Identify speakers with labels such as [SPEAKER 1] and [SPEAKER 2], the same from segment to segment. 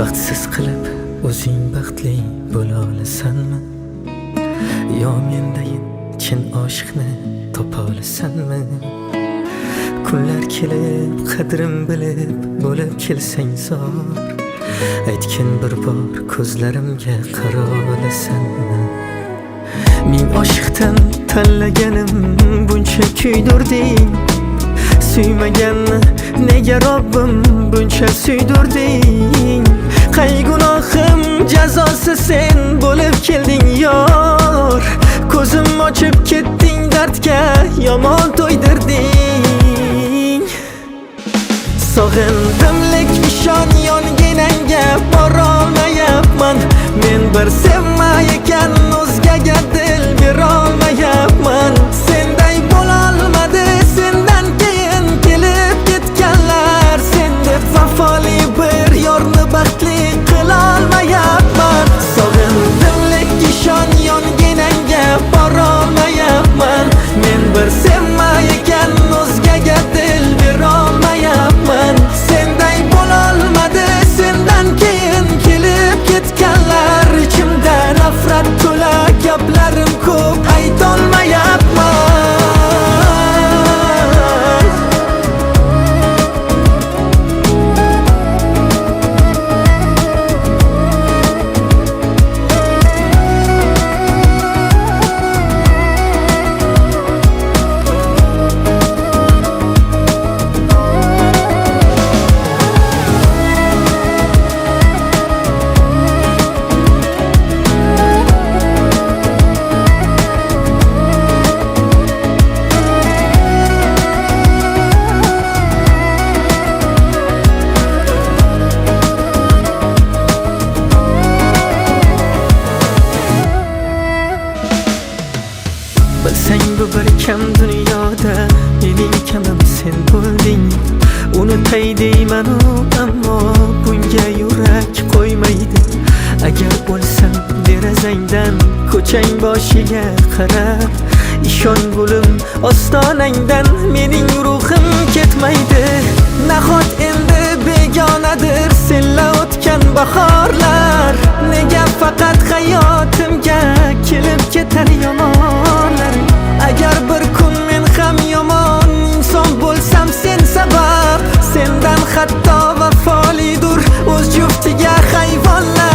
[SPEAKER 1] baxtsiz qilib o'zing baxtli bo'la olasanmi? Yo mendayin chin oshiqni topa olasanmi? Kunlar kelib qadrim bilib bo'lib kelsang zor, aytgin bir bor ko'zlarimga qara olasanmi? Men oshiqdan tanlaganim buncha kuydirding, suymaganni nega Robbim buncha suydirding? Qay gunohim jazosi sen bo'lib kelding yor, ko'zim ochib ketding dardga yomon to'ydirding. Sog'indim lek ishon yonginangga borolmayapman, men bir sevmayotgan o'zgaga dil berolmayapman. Senday bo'lolmadi sendan keyin kelib ketganlar, sen deb vafoli bir yorni baxtli qilolmayapman. Sog'indim lek ishon yonginangga borolmayapman, men bir sevmayotgan o'zgaga dil berolmayapman. Senday bo'lolmadi sendan keyin kelib ketganlar, ichimda nafrat to'la gaplarim ko'p aytolmayapman. Bilsang bu bir kam dunyoda mening kamim sen bo'lding. Unutay deyman-u ammo bunga yurak qo'ymaydi. Agar bo'lsam derazangdan ko'chang boshiga qarab, ishon gulim ostonangdan mening ruhim ketmaydi. Nahot endi begonadir senla o'tgan bahorlar, nega faqat hayotimga kelib ketar yomonlar? Agar bir kun men ham yomon inson bo'lsam sen sabab, sendan hatto vafolidur o'z juftiga hayvonlar.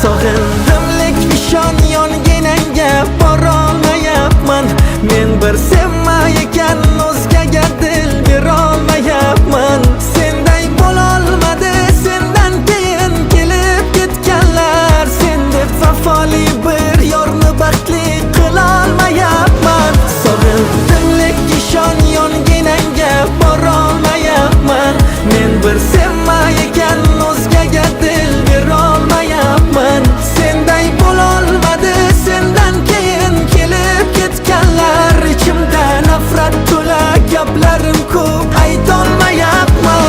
[SPEAKER 1] Sog'indim lek ishon yonginangga borolmayapman, men bir sevmayotgan o'zgaga dil berolmayapman. Senday bo'lolmadi sendan keyin kelib ketganlar, sen deb vafoli bir yorni baxtli qilolmayapman. Sog'indim lek ishon yonginangga borolmayapman, men bir sevmayotgan o'zgaga dil berolmayapman. Senday bo'lolmadi sendan keyin kelib ketganlar, ichimda nafrat to'la gaplarim ko'p aytolmayapman.